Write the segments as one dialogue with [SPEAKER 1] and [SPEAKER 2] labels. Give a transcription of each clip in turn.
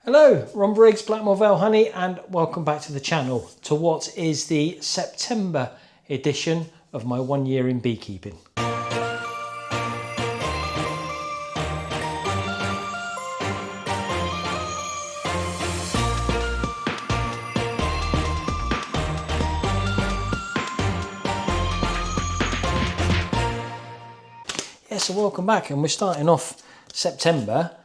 [SPEAKER 1] Hello, Ron Briggs, Blackmore Vale Honey, and welcome back to the channel to what is the September edition of my 1 year in beekeeping. Yeah, so welcome back, and we're starting off September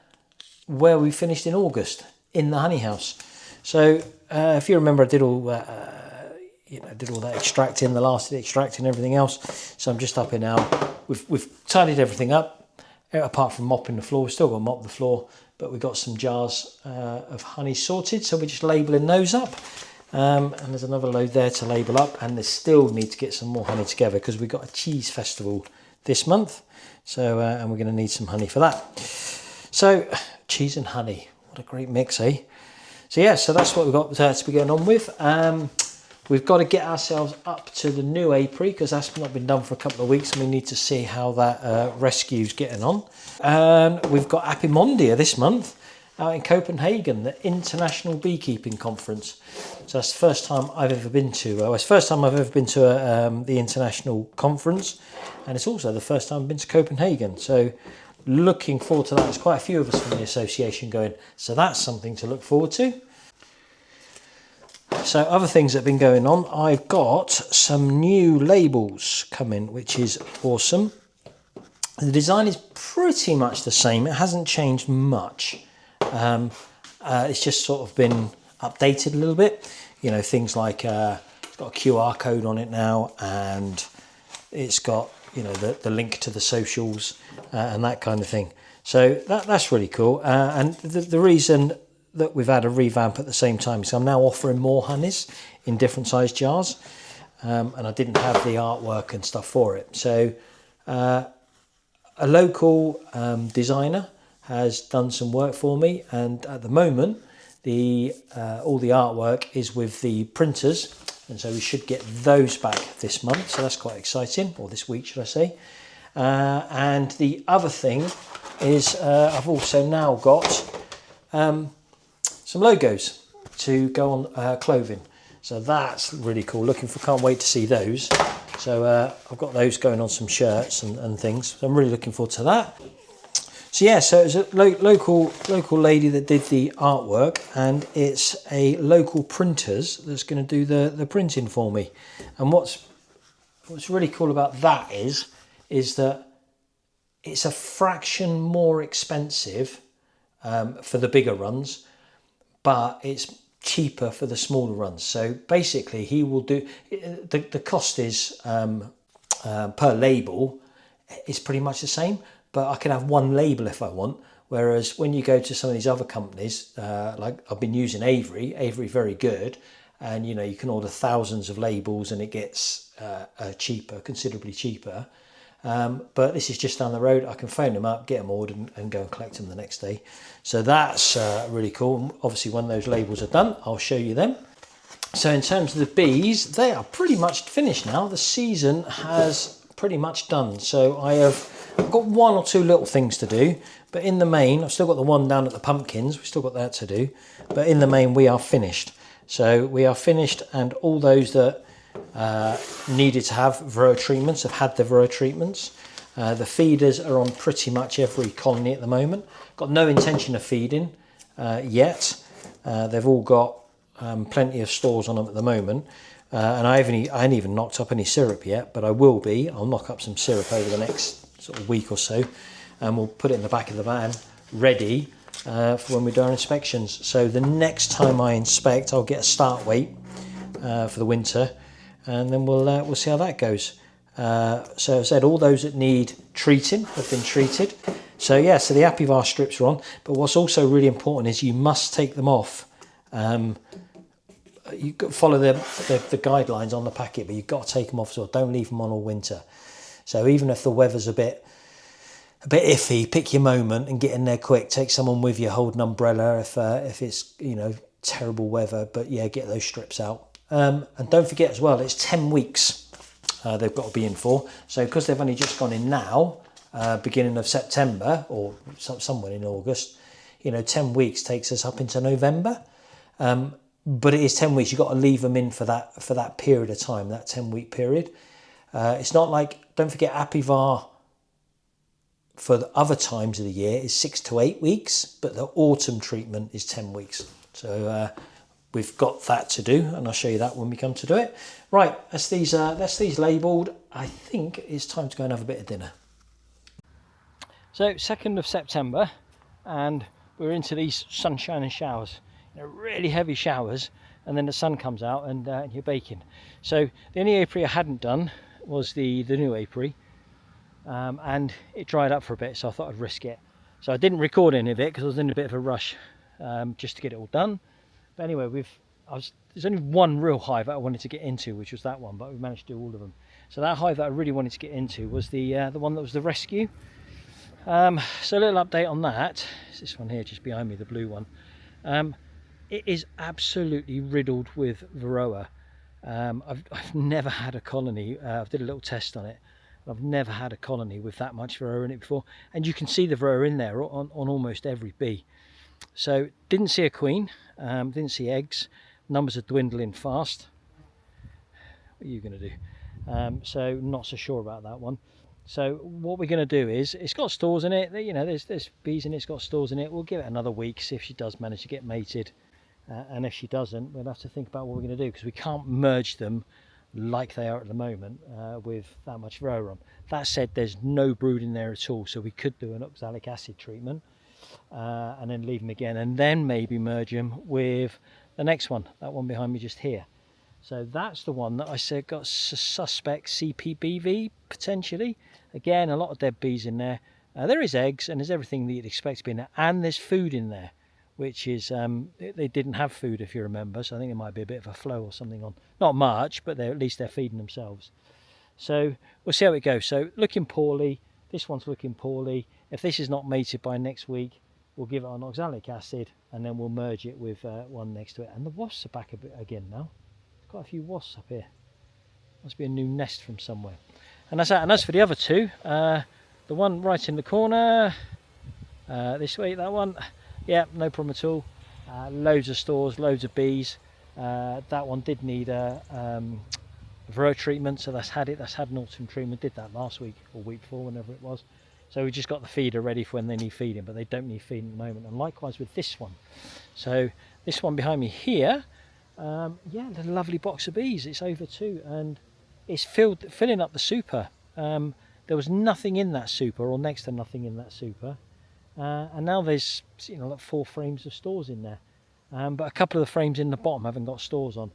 [SPEAKER 1] where we finished in August in the honey house. So if you remember, I did all did all that extracting, the last of the extracting, everything else. So I'm just up here now. We've tidied everything up, apart from mopping the floor. We've still got to mop the floor, but we've got some jars of honey sorted, so we're just labelling those up. And there's another load there to label up, and they still need to get some more honey together because we've got a cheese festival this month. So and we're going to need some honey for that. So cheese and honey, what a great mix, eh? So yeah, so that's what we've got to be going on with. We've got to get ourselves up to the new apiary because that's not been done for a couple of weeks, and we need to see how that rescue's getting on. We've got Apimondia this month out in Copenhagen, the International Beekeeping Conference. So that's the first time I've ever been to. It's the first time I've ever been to the international conference, and it's also the first time I've been to Copenhagen. So looking forward to that. There's quite a few of us from the association going, so that's something to look forward to. So other things that have been going on, I've got some new labels coming, which is awesome. The design is pretty much the same. It hasn't changed much. It's just sort of been updated a little bit. You know, things like it's got a QR code on it now, and it's got, you know, the link to the socials and that kind of thing. So that's really cool. And the reason that we've had a revamp at the same time is I'm now offering more honeys in different size jars, and I didn't have the artwork and stuff for it. So a local designer has done some work for me, and at the moment all the artwork is with the printers, and so we should get those back this month, so that's quite exciting, or this week should I say. And the other thing is I've also now got some logos to go on clothing, so that's really cool. Can't wait to see those. So I've got those going on some shirts and things, so I'm really looking forward to that. So yeah, so it's a local lady that did the artwork, and it's a local printers that's going to do the printing for me. And what's really cool about that is that it's a fraction more expensive for the bigger runs, but it's cheaper for the smaller runs. So basically he will do, the cost is per label is pretty much the same, but I can have one label if I want. Whereas when you go to some of these other companies, like I've been using Avery, very good, and you know, you can order thousands of labels and it gets cheaper, considerably cheaper. But this is just down the road. I can phone them up, get them ordered, and go and collect them the next day. So that's really cool. Obviously, when those labels are done, I'll show you them. So in terms of the bees, they are pretty much finished now. The season has pretty much done. So I've got one or two little things to do, but in the main, I've still got the one down at the pumpkins. We've still got that to do, but in the main, we are finished. So we are finished, and all those that needed to have varroa treatments have had the varroa treatments. The feeders are on pretty much every colony at the moment. Got no intention of feeding yet. They've all got plenty of stores on them at the moment. And I ain't even knocked up any syrup yet, but I will be. I'll knock up some syrup over the next sort of week or so, and we'll put it in the back of the van ready for when we do our inspections. So the next time I inspect, I'll get a start weight for the winter, and then we'll see how that goes. So as I said, all those that need treating have been treated. So yeah, so the Apivar strips are on, but what's also really important is you must take them off. You follow the guidelines on the packet, but you've got to take them off, so don't leave them on all winter. So even if the weather's a bit iffy, pick your moment and get in there quick. Take someone with you, hold an umbrella if it's, you know, terrible weather. But yeah, get those strips out. And don't forget as well, it's 10 weeks they've got to be in for. So because they've only just gone in now, beginning of September or somewhere in August, you know, 10 weeks takes us up into November. But it is 10 weeks. You've got to leave them in for that period of time, that 10-week period. It's not like, don't forget, Apivar for the other times of the year is 6 to 8 weeks, but the autumn treatment is 10 weeks. So we've got that to do, and I'll show you that when we come to do it. Right, that's these labelled. I think it's time to go and have a bit of dinner. So 2nd of September, and we're into these sunshine and showers. You know, really heavy showers, and then the sun comes out and you're baking. So the only apiary I hadn't done was the new apiary, and it dried up for a bit, so I thought I'd risk it. So I didn't record any of it because I was in a bit of a rush just to get it all done. But anyway, there's only one real hive that I wanted to get into, which was that one, but we managed to do all of them. So that hive that I really wanted to get into was the one that was the rescue. So a little update on that. It's this one here just behind me, the blue one. It is absolutely riddled with varroa. I've never had a colony. I've did a little test on it. I've never had a colony with that much varroa in it before, and you can see the varroa in there on almost every bee. So didn't see a queen, didn't see eggs. Numbers are dwindling fast. What are you going to do? So not so sure about that one. So what we're going to do is, it's got stores in it. You know, there's bees in it. It's got stores in it. We'll give it another week, see if she does manage to get mated. And if she doesn't, we'll have to think about what we're going to do, because we can't merge them like they are at the moment with that much varroa on. That said, there's no brood in there at all, so we could do an oxalic acid treatment and then leave them again, and then maybe merge them with the next one, that one behind me just here. So that's the one that I said got suspect CPBV potentially. Again, a lot of dead bees in there. There is eggs, and there's everything that you'd expect to be in there, and there's food in there, which is, they didn't have food, if you remember, so I think there might be a bit of a flow or something on. Not much, but at least they're feeding themselves. So we'll see how it goes. So looking poorly, this one's looking poorly. If this is not mated by next week, we'll give it an oxalic acid, and then we'll merge it with one next to it. And the wasps are back a bit again now. There's quite a few wasps up here. Must be a new nest from somewhere. And that's that. And as for the other two, the one right in the corner, this way, that one, yeah, no problem at all. Loads of stores, loads of bees. That one did need a varroa treatment, so that's had an autumn treatment. Did that last week or week before, whenever it was. So we just got the feeder ready for when they need feeding, but they don't need feeding at the moment. And likewise with this one. So this one behind me here, yeah, a lovely box of bees. It's over 2, and it's filling up the super. There was nothing in that super, or next to nothing in that super. And now there's, you know, like 4 frames of stores in there, but a couple of the frames in the bottom haven't got stores on.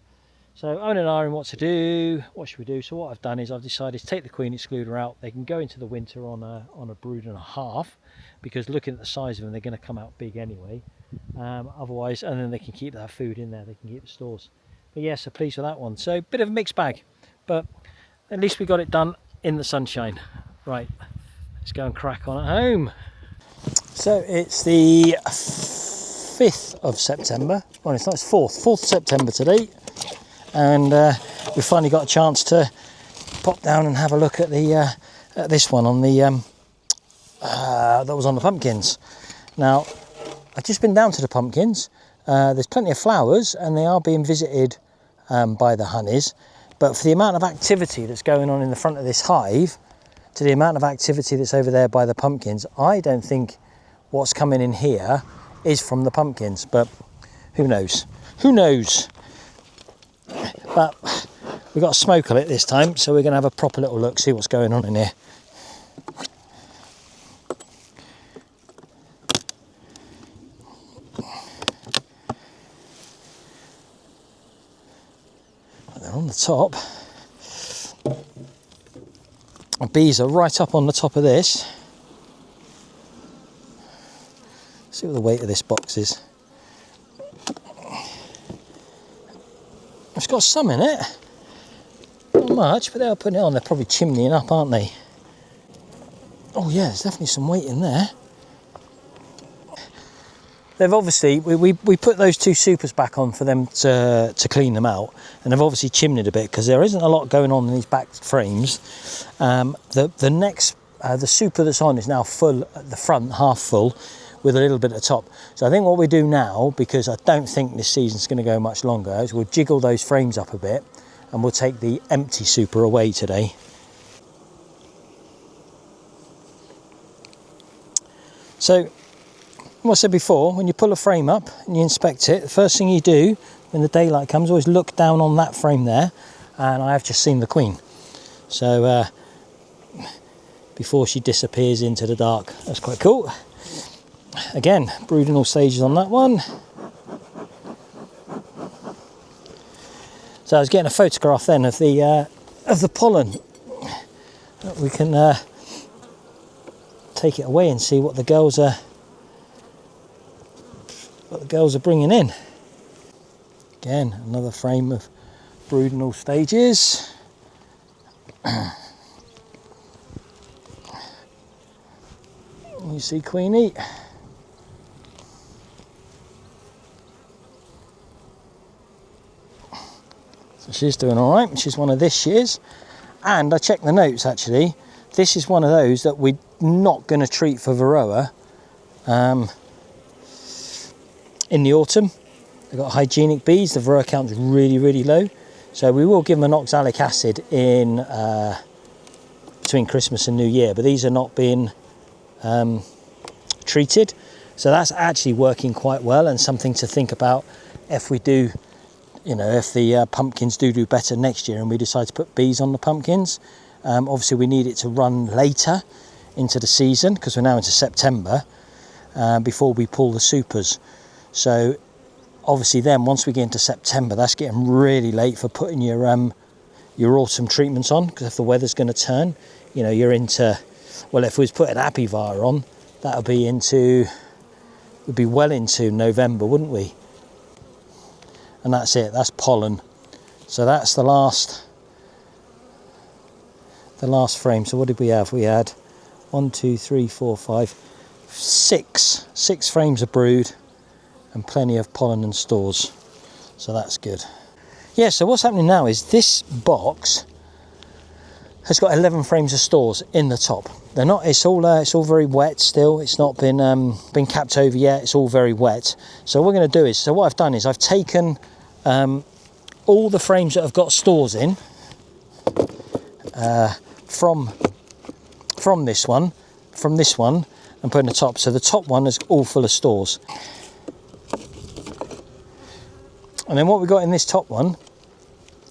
[SPEAKER 1] So Owen and I are in what to do. What should we do? So what I've done is I've decided to take the queen excluder out. They can go into the winter on a brood and a half, because looking at the size of them, they're going to come out big anyway. Otherwise, and then they can keep that food in there. They can keep the stores. But yeah, so pleased with that one. So bit of a mixed bag, but at least we got it done in the sunshine. Right, let's go and crack on at home. So it's the 5th of September. Well, it's not, it's 4th September today. And we finally got a chance to pop down and have a look at the at this one on the that was on the pumpkins. Now, I've just been down to the pumpkins. There's plenty of flowers, and they are being visited by the honeys. But for the amount of activity that's going on in the front of this hive, to the amount of activity that's over there by the pumpkins, I don't think what's coming in here is from the pumpkins. But who knows? Who knows? But we've got a smoke on it this time, so we're going to have a proper little look, see what's going on in here. They're on the top. The bees are right up on the top of this. See what the weight of this box is. It's got some in it. Not much, but they are putting it on. They're probably chimneying up, aren't they? Oh yeah, there's definitely some weight in there. They've obviously, we put those 2 supers back on for them to clean them out, and they've obviously chimneyed a bit because there isn't a lot going on in these back frames. The next, the super that's on is now full at the front, half full, with a little bit at the top. So I think what we do now, because I don't think this season's going to go much longer, is we'll jiggle those frames up a bit and we'll take the empty super away today. So, what I said before, when you pull a frame up and you inspect it, the first thing you do when the daylight comes, always look down on that frame there, and I have just seen the queen. So, before she disappears into the dark, that's quite cool. Again, brooding all stages on that one. So I was getting a photograph then of the pollen. We can take it away and see what the girls are bringing in. Again, another frame of brooding all stages. You see Queenie. So she's doing all right. She's one of this year's. And I checked the notes actually. This is one of those that we're not going to treat for Varroa in the autumn. They've got hygienic bees. The Varroa count's really, really low. So we will give them an oxalic acid in between Christmas and New Year. But these are not being treated. So that's actually working quite well, and something to think about if we do, you know, if the pumpkins do better next year and we decide to put bees on the pumpkins. Obviously we need it to run later into the season because we're now into September before we pull the supers. So obviously then once we get into September, that's getting really late for putting your autumn treatments on, because if the weather's going to turn, you know, you're into, well, if we was putting Apivar on, that would be we'd be well into November, wouldn't we? And that's it, that's pollen. So that's the last frame. So what did we have? We had 1, 2, 3, 4, 5, 6 frames of brood and plenty of pollen and stores. So that's good. Yeah, so what's happening now is this box has got 11 frames of stores in the top. They're not, it's all very wet still. It's not been capped over yet. It's all very wet. So what we're going to do is, so what I've done is I've taken all the frames that have got stores in from this one, and put in the top. So the top one is all full of stores. And then what we've got in this top one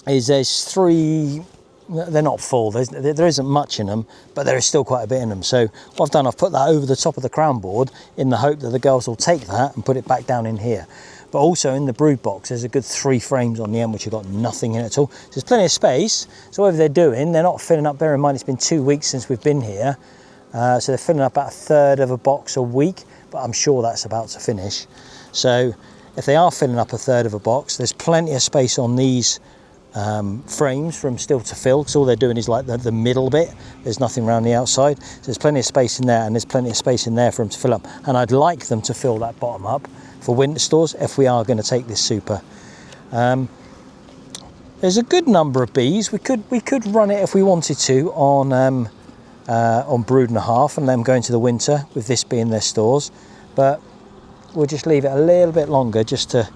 [SPEAKER 1] is there's 3, they're not full, there isn't much in them, but there is still quite a bit in them. So what I've done, I've put that over the top of the crown board in the hope that the girls will take that and put it back down in here. But also in the brood box, there's a good 3 frames on the end which have got nothing in it at all. So there's plenty of space. So whatever they're doing, they're not filling up. Bear in mind, it's been 2 weeks since we've been here. So they're filling up about 1/3 of a box a week, but I'm sure that's about to finish. So if they are filling up 1/3 of a box, there's plenty of space on these frames for them still to fill, because all they're doing is like the middle bit. There's nothing around the outside. So there's plenty of space in there, and there's plenty of space in there for them to fill up. And I'd like them to fill that bottom up for winter stores if we are going to take this super. There's a good number of bees. We could run it if we wanted to on brood and a half, and them going to the winter with this being their stores, but we'll just leave it a little bit longer just to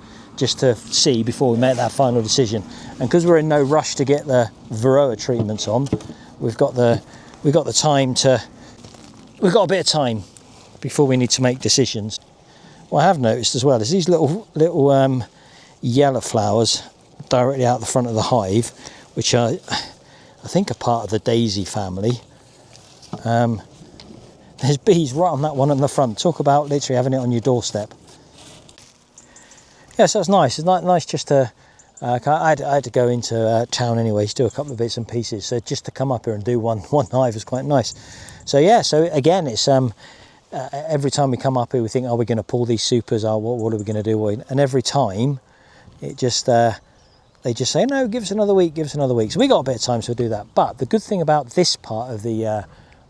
[SPEAKER 1] see before we make that final decision. And because we're in no rush to get the Varroa treatments on, we've got a bit of time before we need to make decisions. What I have noticed as well is these little yellow flowers directly out the front of the hive, which are, I think, are part of the daisy family. There's bees right on that one on the front. Talk about literally having it on your doorstep. Yeah, so it's nice. It's nice just to. I had to go into town anyway to do a couple of bits and pieces. So just to come up here and do one hive is quite nice. So yeah. So again, it's every time we come up here, we think, are we going to pull these supers? What are we going to do? And every time, it just they just say, no, give us another week, give us another week. So we got a bit of time, so we'll do that. But the good thing about this part of the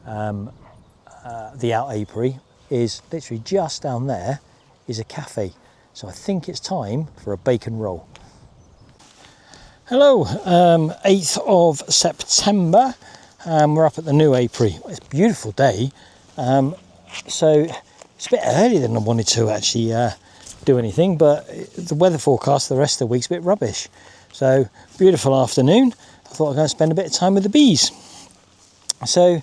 [SPEAKER 1] out apiary is literally just down there is a cafe. So I think it's time for a bacon roll. Hello, 8th of September. We're up at the new apiary. It's a beautiful day. So It's a bit earlier than I wanted to actually do anything, but the weather forecast the rest of the week's a bit rubbish. So beautiful afternoon. I thought I'd go and spend a bit of time with the bees. So we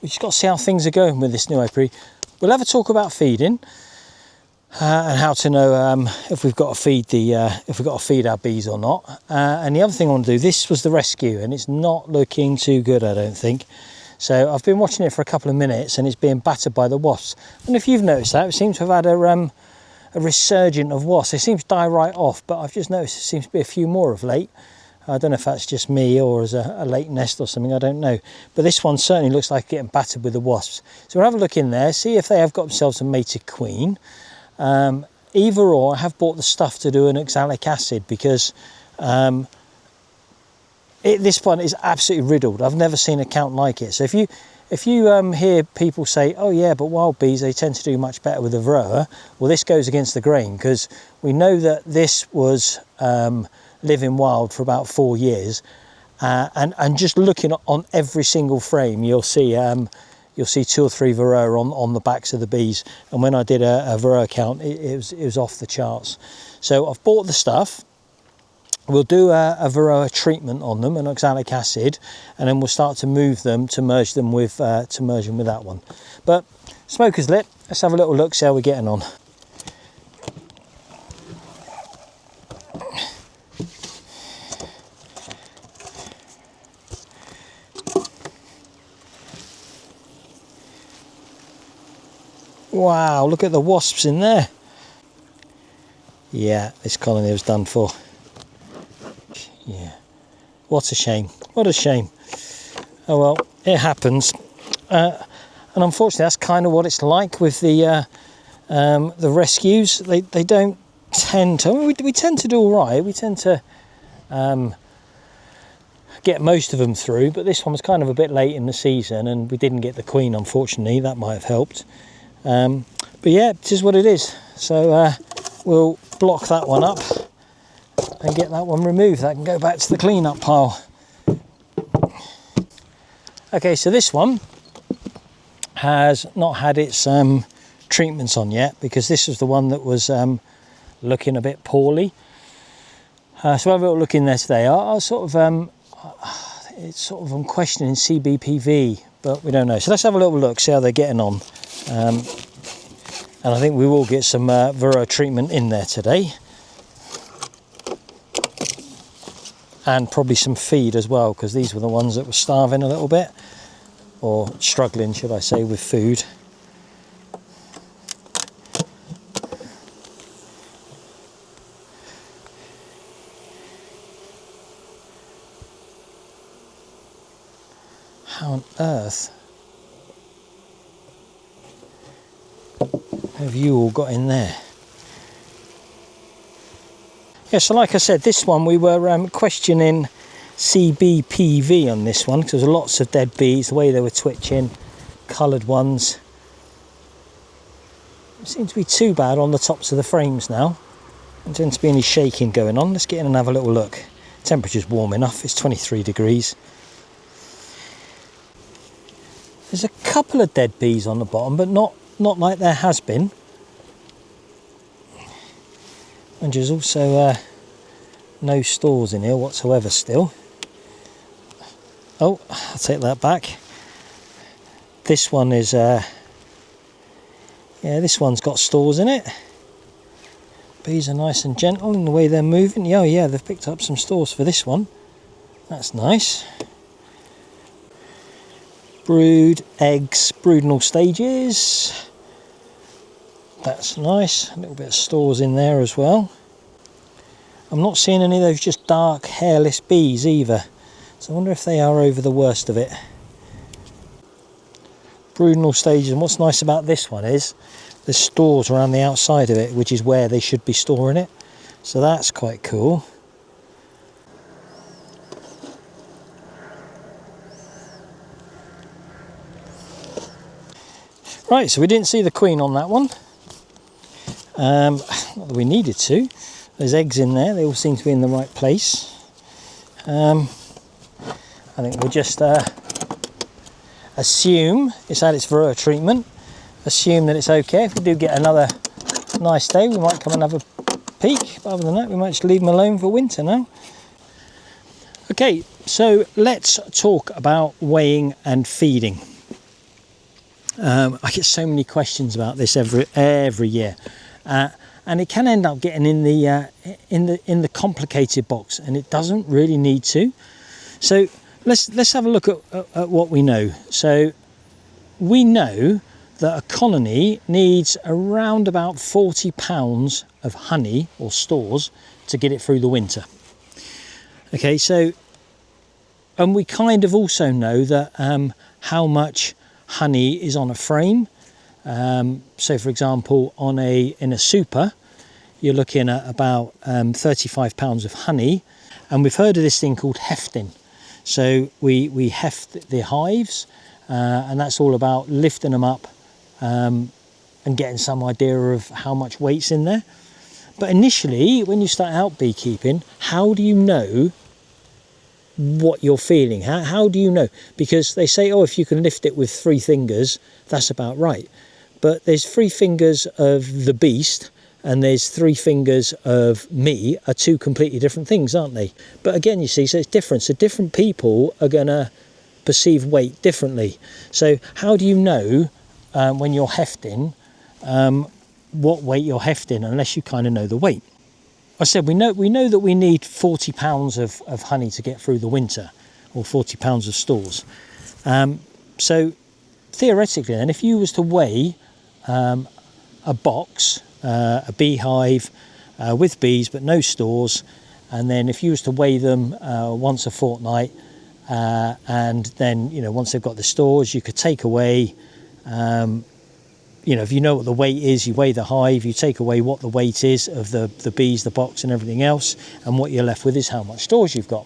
[SPEAKER 1] just got to see how things are going with this new apiary. We'll have a talk about feeding and how to know if we've got to feed our bees or not. And the other thing I want to do, this was the rescue, and it's not looking too good, I don't think. So I've been watching it for a couple of minutes, and it's being battered by the wasps. And if you've noticed that, it seems to have had a resurgence of wasps. They seem to die right off, but I've just noticed there seems to be a few more of late. I don't know if that's just me or as a late nest or something, I don't know. But this one certainly looks like getting battered with the wasps. So we'll have a look in there, see if they have got themselves a mated queen. Either or, I have bought the stuff to do an oxalic acid, because this one is absolutely riddled. I've never seen a count like it. So if you hear people say, oh yeah, but wild bees, they tend to do much better with a varroa, well, this goes against the grain, because we know that this was living wild for about 4 years, and just looking on every single frame, you'll see 2 or 3 varroa on the backs of the bees. And when I did a varroa count, it was off the charts. So I've bought the stuff. We'll do a varroa treatment on them, an oxalic acid, and then we'll start to move them to merge them with that one. But smoker's lit. Let's have a little look, see how we're getting on. Wow, look at the wasps in there. Yeah, this colony was done for. Yeah, what a shame, what a shame. Oh well, it happens. And unfortunately that's kind of what it's like with the rescues. They don't tend to, I mean, we tend to do all right. We tend to get most of them through, but this one was kind of a bit late in the season, and we didn't get the queen, unfortunately. That might have helped. But yeah, it is what it is. So we'll block that one up and get that one removed. That can go back to the clean-up pile. Okay, so this one has not had its treatments on yet, because this was the one that was looking a bit poorly. So I'll have a little look in there today. I'm questioning CBPV, but we don't know. So let's have a little look, see how they're getting on. And I think we will get some varroa treatment in there today. And probably some feed as well, because these were the ones that were starving a little bit, or struggling, should I say, with food. How on earth have you all got in there? Yeah, so like I said, this one we were questioning CBPV on this one, because there was lots of dead bees, the way they were twitching, coloured ones. It seems to be too bad on the tops of the frames now. There doesn't seem to be any shaking going on. Let's get in and have a little look. Temperature's warm enough, it's 23 degrees. There's a couple of dead bees on the bottom, but not like there has been. And there's also no stores in here whatsoever still. Oh, I'll take that back. This one is, yeah, this one's got stores in it. Bees are nice and gentle in the way they're moving. Oh yeah, they've picked up some stores for this one. That's nice. Brood, eggs, brood in all stages. That's nice. A little bit of stores in there as well. I'm not seeing any of those just dark hairless bees either. So I wonder if they are over the worst of it. Brood in all stages. And what's nice about this one is there's stores around the outside of it, which is where they should be storing it. So that's quite cool. Right, so we didn't see the queen on that one. Not that we needed to. There's eggs in there, they all seem to be in the right place. I think we'll just assume it's had its Varroa treatment, assume that it's okay. If we do get another nice day, we might come and have a peek, but other than that we might just leave them alone for winter now. Okay, so let's talk about weighing and feeding. I get so many questions about this every year, and it can end up getting in the complicated box, and it doesn't really need to. So let's have a look at what we know. So we know that a colony needs around about 40 pounds of honey or stores to get it through the winter. Okay, so, and we kind of also know that how much honey is on a frame. So for example, in a super, you're looking at about 35 pounds of honey, and we've heard of this thing called hefting. So we heft the hives, and that's all about lifting them up and getting some idea of how much weight's in there. But initially, when you start out beekeeping, how do you know what you're feeling? How do you know? Because they say, oh, if you can lift it with 3 fingers, that's about right. But there's 3 fingers of the beast and there's 3 fingers of me are 2 completely different things, aren't they? But again, you see, so it's different. So different people are going to perceive weight differently. So how do you know when you're hefting what weight you're hefting unless you kind of know the weight? I said we know that we need 40 pounds of honey to get through the winter, or 40 pounds of stores. So theoretically then, if you was to weigh a box, a beehive with bees but no stores, and then if you was to weigh them once a fortnight, and then once they've got the stores, you could take away if you know what the weight is, you weigh the hive, you take away what the weight is of the bees, the box and everything else, and what you're left with is how much stores you've got.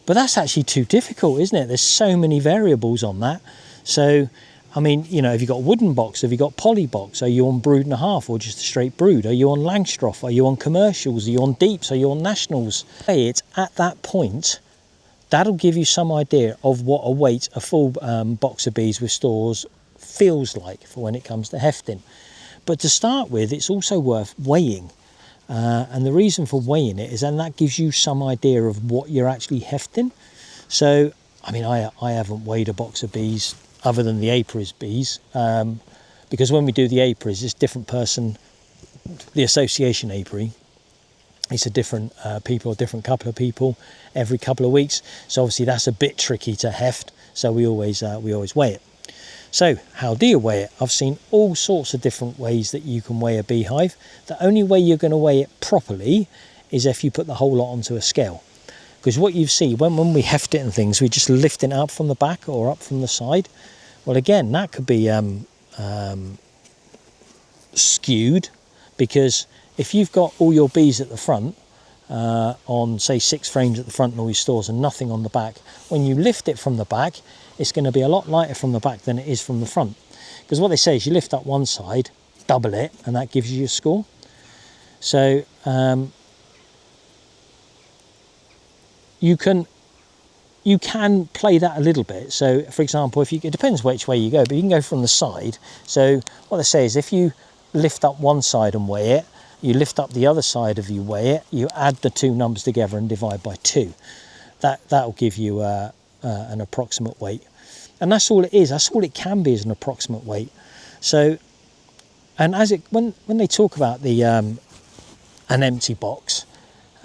[SPEAKER 1] But that's actually too difficult, isn't it? There's so many variables on that. So, I mean, have you got a wooden box? Have you got poly box? Are you on brood and a half or just a straight brood? Are you on Langstroth? Are you on commercials? Are you on deeps? Are you on nationals? It's at that point, that'll give you some idea of what a weight a full box of bees with stores feels like for when it comes to hefting. But to start with, it's also worth weighing, and the reason for weighing it is then that gives you some idea of what you're actually hefting. So I mean, I haven't weighed a box of bees other than the apiaries bees, because when we do the apiaries, it's different person. The association apiary, it's a different people, a different couple of people every couple of weeks, so obviously that's a bit tricky to heft, so we always weigh it. So how do you weigh it? I've seen all sorts of different ways that you can weigh a beehive. The only way you're going to weigh it properly is if you put the whole lot onto a scale. Because what you see, when we heft it and things, we just lift it up from the back or up from the side. Well, again, that could be skewed, because if you've got all your bees at the front, on say 6 frames at the front and all your stores and nothing on the back, when you lift it from the back, it's going to be a lot lighter from the back than it is from the front. Because what they say is you lift up one side, double it, and that gives you your score. So you can play that a little bit. So for example, it depends which way you go, but you can go from the side. So what they say is if you lift up one side and weigh it, you lift up the other side of you, weigh it, you add the 2 numbers together and divide by 2. That'll give you an approximate weight, and that's all it is. That's all it can be, is an approximate weight. So, and when they talk about the an empty box,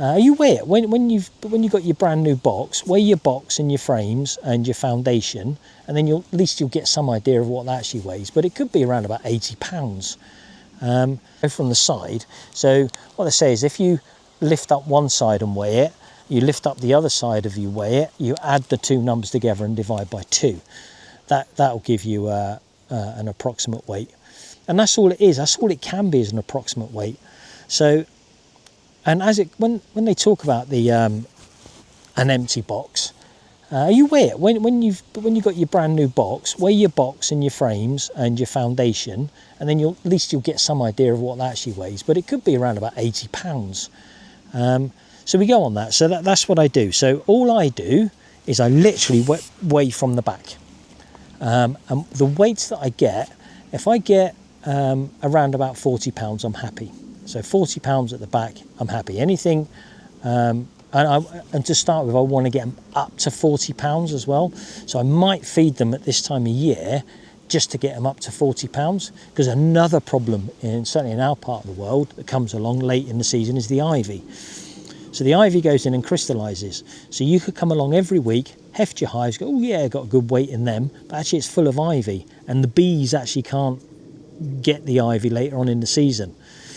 [SPEAKER 1] you weigh it when you've got your brand new box. Weigh your box and your frames and your foundation, and then at least you'll get some idea of what that actually weighs. But it could be around about 80 pounds. From the side. So what they say is if you lift up one side and weigh it, you lift up the other side of you, weigh it, you add the 2 numbers together and divide by 2. That'll give you an approximate weight, and that's all it is. That's all it can be, is an approximate weight. So, and when they talk about the an empty box, you weigh it when you've got your brand new box. Weigh your box and your frames and your foundation, and then at least you'll get some idea of what that actually weighs. But it could be around about 80 pounds. So we go on that. So that's what I do. So all I do is I literally weigh from the back. And the weights that I get, if I get around about 40 pounds, I'm happy. So 40 pounds at the back, I'm happy. Anything, and to start with, I want to get them up to 40 pounds as well. So I might feed them at this time of year just to get them up to 40 pounds. Because another problem, certainly in our part of the world, that comes along late in the season is the ivy. So the ivy goes in and crystallises. So you could come along every week, heft your hives, go, oh yeah, got a good weight in them, but actually it's full of ivy, and the bees actually can't get the ivy later on in the season.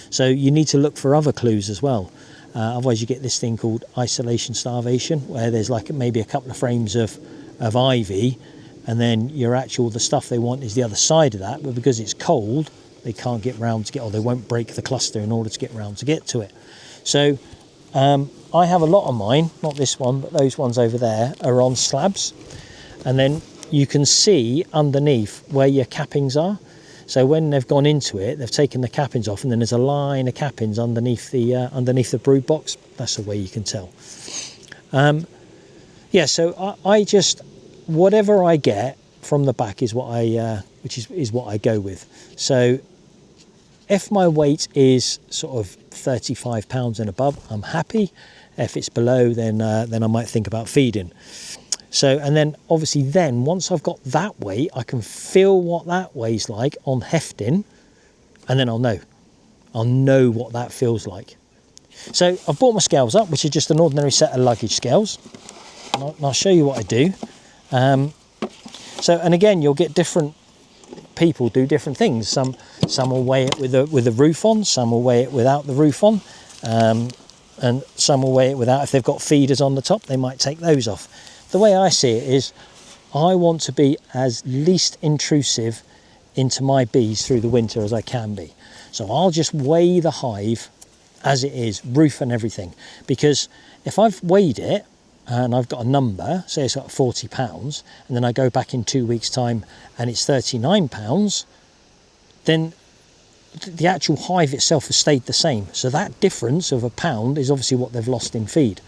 [SPEAKER 1] So you need to look for other clues as well. Otherwise you get this thing called isolation starvation, where there's like maybe a couple of frames of ivy, and then the stuff they want is the other side of that, but because it's cold, they can't get round to or they won't break the cluster in order to get round to get to it. So I have a lot of mine, not this one, but those ones over there are on slabs. And then you can see underneath where your cappings are. So when they've gone into it, they've taken the cappings off, and then there's a line of cappings underneath the brood box. That's the way you can tell. So I just, whatever I get from the back is what is what I go with. So if my weight is sort of 35 pounds and above, I'm happy. If it's below, then I might think about feeding. So, and then obviously once I've got that weight, I can feel what that weighs like on hefting, and then I'll know what that feels like. So I've brought my scales up, which is just an ordinary set of luggage scales. And I'll show you what I do. And again, you'll get different people do different things. Some will weigh it with the roof on, some will weigh it without the roof on, and some will weigh it without. If they've got feeders on the top, they might take those off. The way I see it is, I want to be as least intrusive into my bees through the winter as I can be. So I'll just weigh the hive as it is, roof and everything, because if I've weighed it and I've got a number, say it's got 40 pounds, and then I go back in 2 weeks' time and it's 39 pounds, then the actual hive itself has stayed the same. So that difference of a pound is obviously what they've lost in feed.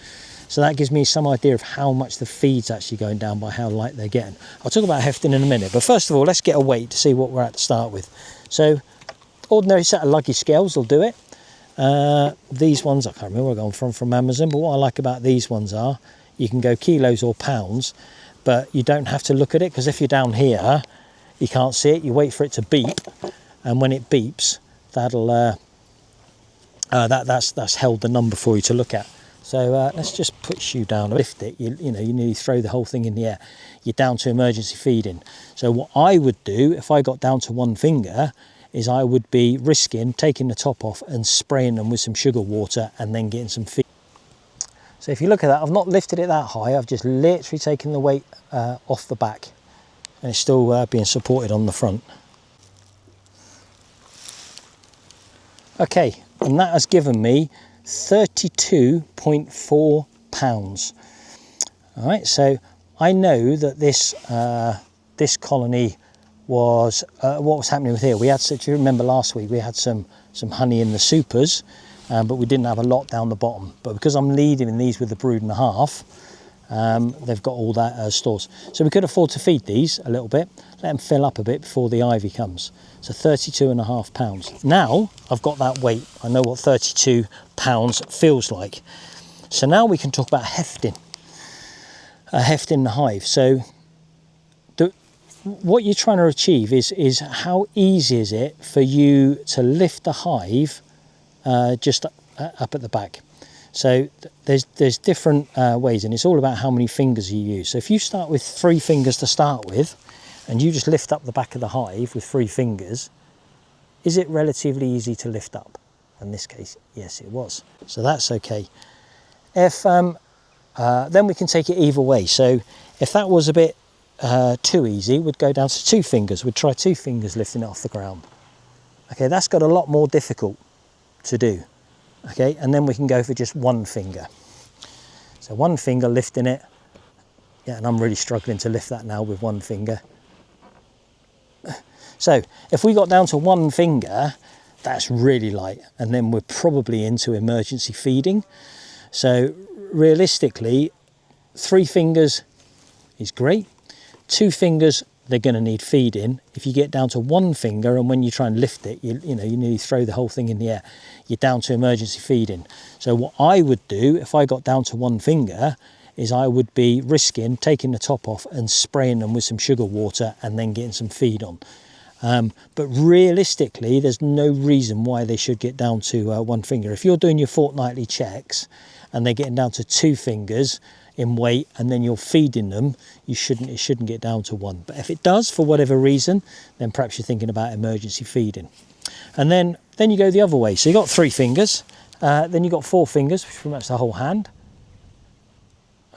[SPEAKER 1] So that gives me some idea of how much the feed's actually going down by how light they're getting. I'll talk about hefting in a minute, but first of all, let's get a weight to see what we're at to start with. So ordinary set of luggage scales will do it. These ones, I can't remember where I got them from Amazon, but what I like about these ones are, you can go kilos or pounds, but you don't have to look at it, because if you're down here, you can't see it. You wait for it to beep, and when it beeps, that's held the number for you to look at. So let's just push you down, lift it. You nearly throw the whole thing in the air. You're down to emergency feeding. So what I would do if I got down to one finger is I would be risking taking the top off and spraying them with some sugar water and then getting some feed. So if you look at that, I've not lifted it that high. I've just literally taken the weight off the back, and it's still being supported on the front. Okay, and that has given me 32.4 pounds. All right, so I know that this colony was what was happening with here. We had, do you remember last week we had some honey in the supers, but we didn't have a lot down the bottom. But because I'm leading these with the brood and a half, they've got all that stores. So we could afford to feed these a little bit, let them fill up a bit before the ivy comes. So 32.5 pounds. Now I've got that weight, I know what 32 pounds feels like. So now we can talk about hefting, hefting the hive. So what you're trying to achieve is how easy is it for you to lift the hive just up at the back. So there's different ways, and it's all about how many fingers you use. So if you start with 3 fingers to start with, and you just lift up the back of the hive with 3 fingers, is it relatively easy to lift up? In this case, yes, it was. So that's okay. If then we can take it either way. So if that was a bit too easy, we'd go down to 2 fingers. We'd try 2 fingers lifting it off the ground. Okay, that's got a lot more difficult to do. Okay, and then we can go for just 1 finger. So 1 finger lifting it. Yeah, and I'm really struggling to lift that now with 1 finger. So if we got down to 1 finger, that's really light, and then we're probably into emergency feeding. So realistically, 3 fingers is great. 2 fingers they're going to need feeding. If you get down to one finger, and when you try and lift it, you nearly throw the whole thing in the air, you're down to emergency feeding. So what I would do if I got down to one finger is I would be risking taking the top off and spraying them with some sugar water and then getting some feed on. But realistically, there's no reason why they should get down to one finger. If you're doing your fortnightly checks and they're getting down to 2 fingers in weight and then you're feeding them, it shouldn't get down to 1. But if it does for whatever reason, then perhaps you're thinking about emergency feeding. And then you go the other way. So you've got 3 fingers, then you've got 4 fingers, which is pretty much the whole hand.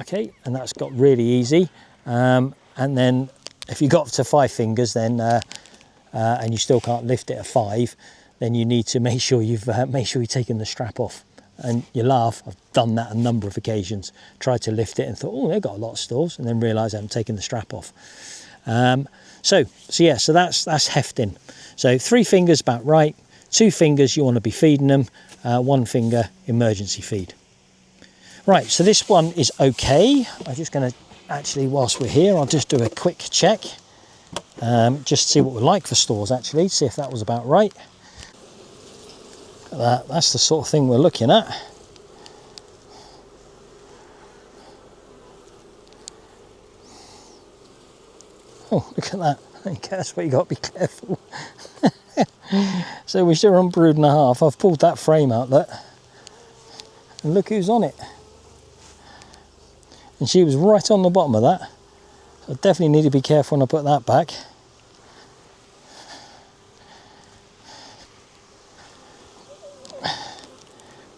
[SPEAKER 1] Okay, and that's got really easy. And then if you got to 5 fingers, then and you still can't lift it at 5, then you need to make sure you've taken the strap off. And you laugh, I've done that a number of occasions, tried to lift it and thought, oh, they've got a lot of stores, and then realised I haven't taken the strap off. So that's hefting. So 3 fingers about right, 2 fingers you want to be feeding them, 1 finger emergency feed. Right, so this one is okay. I'm just going to actually, whilst we're here, I'll just do a quick check, just to see what we're like for stores actually, see if that was about right. That's the sort of thing we're looking at. Oh, look at that. Okay, that's where you got to be careful. So we're still on brood and a half. I've pulled that frame out, look. And look who's on it. And she was right on the bottom of that. So I definitely need to be careful when I put that back.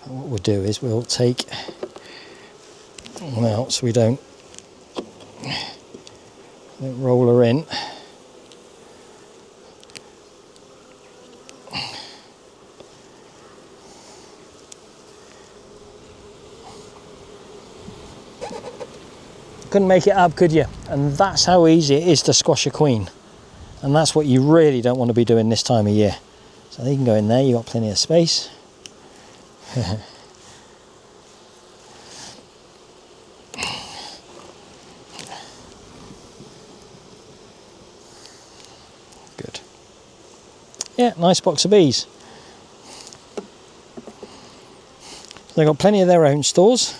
[SPEAKER 1] And what we'll do is we'll take one out so we don't roll her in. Couldn't make it up, could you? And that's how easy it is to squash a queen. And that's what you really don't want to be doing this time of year. So they can go in there, you've got plenty of space. Good. Yeah, nice box of bees. They've got plenty of their own stores.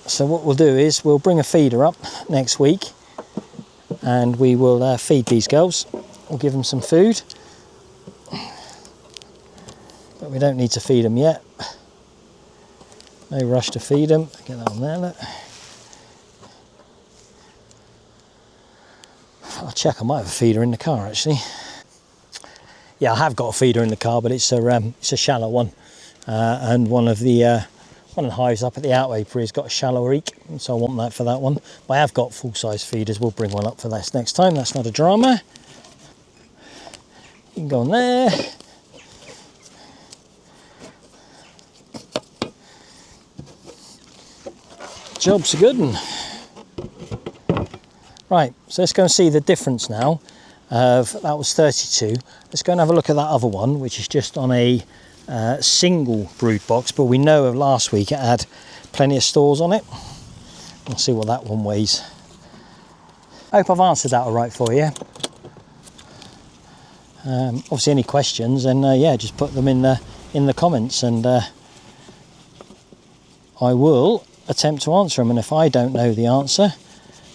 [SPEAKER 1] So what we'll do is we'll bring a feeder up next week and we will feed these girls. We'll give them some food, but we don't need to feed them yet. No rush to feed them. Get that on there, look. I'll check, I might have a feeder in the car actually. Yeah, I have got a feeder in the car, but it's a shallow one, and one of the hives up at the out-apiary has got a shallow reek, so I want that for that one. But I have got full-size feeders, we'll bring one up for this next time, that's not a drama. You can go on there. Job's a good one. Right, so let's go and see the difference now. That was 32. Let's go and have a look at that other one, which is just on a single brood box, but we know of last week it had plenty of stores on it. We'll see what that one weighs. I hope I've answered that all right for you. Obviously any questions, and yeah, just put them in the comments, and I will attempt to answer them. And if I don't know the answer,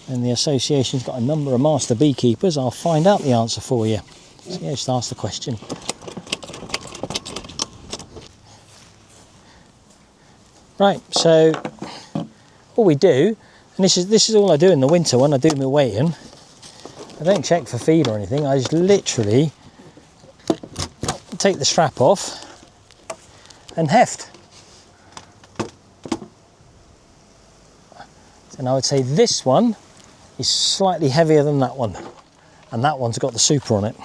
[SPEAKER 1] and the association's got a number of master beekeepers, I'll find out the answer for you. So yeah, just ask the question. Right, so all we do, and this is all I do in the winter when I do my weighing. I don't check for feed or anything, I just literally take the strap off and heft. And I would say this one is slightly heavier than that one, and that one's got the super on it.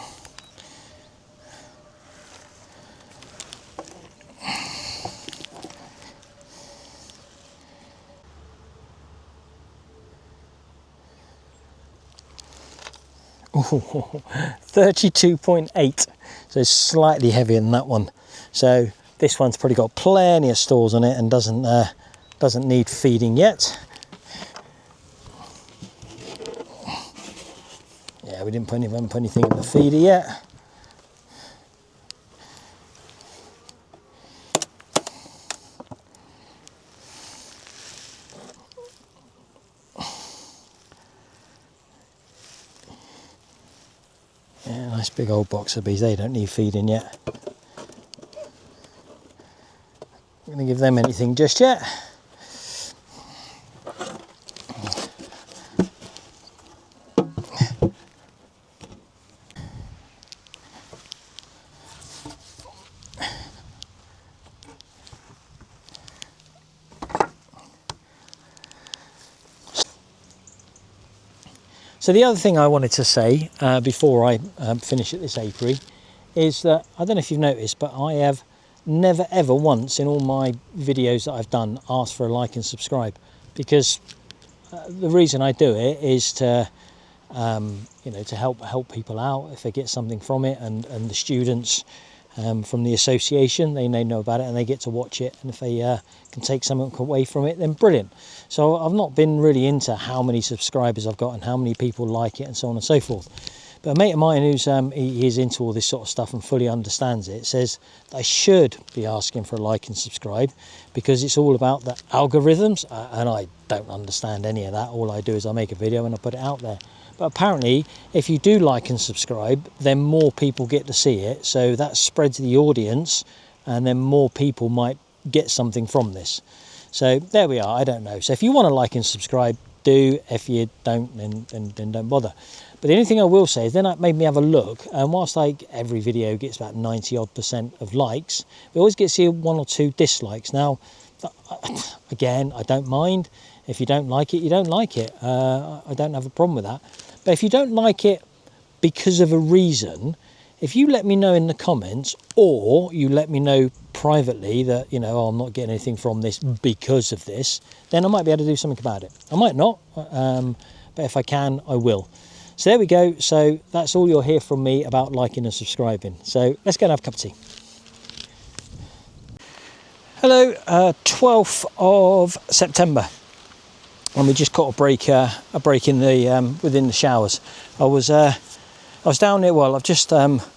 [SPEAKER 1] Oh, 32.8, so it's slightly heavier than that one. So this one's probably got plenty of stores on it and doesn't need feeding yet. we haven't put anything in the feeder yet. Yeah, nice big old box of bees. They don't need feeding yet. I'm going to give them anything just yet. So the other thing I wanted to say before I finish at this apiary is that, I don't know if you've noticed, but I have never ever once in all my videos that I've done asked for a like and subscribe, because the reason I do it is to you know, to help people out if they get something from it, and the students from the association, they know about it and they get to watch it, and if they can take something away from it, then brilliant. So I've not been really into how many subscribers I've got and how many people like it and so on and so forth. But a mate of mine who's he is into all this sort of stuff and fully understands it, says that I should be asking for a like and subscribe, because it's all about the algorithms, and I don't understand any of that. All I do is I make a video and I put it out there. But apparently, if you do like and subscribe, then more people get to see it, so that spreads the audience, and then more people might get something from this. So there we are. I don't know. So if you want to like and subscribe, do. If you don't, then don't bother. But the only thing I will say is, then that made me have a look, and whilst like every video gets about 90% of likes, we always get to see 1 or 2 dislikes. Now, again, I don't mind. If you don't like it, you don't like it. I don't have a problem with that. But if you don't like it because of a reason, if you let me know in the comments, or you let me know privately that, you know, oh, I'm not getting anything from this because of this, then I might be able to do something about it. I might not, but if I can, I will. So there we go. So that's all you'll hear from me about liking and subscribing. So let's go and have a cup of tea. Hello, 12th of September. And we just caught a break in the within the showers. I was down there. Well, I've just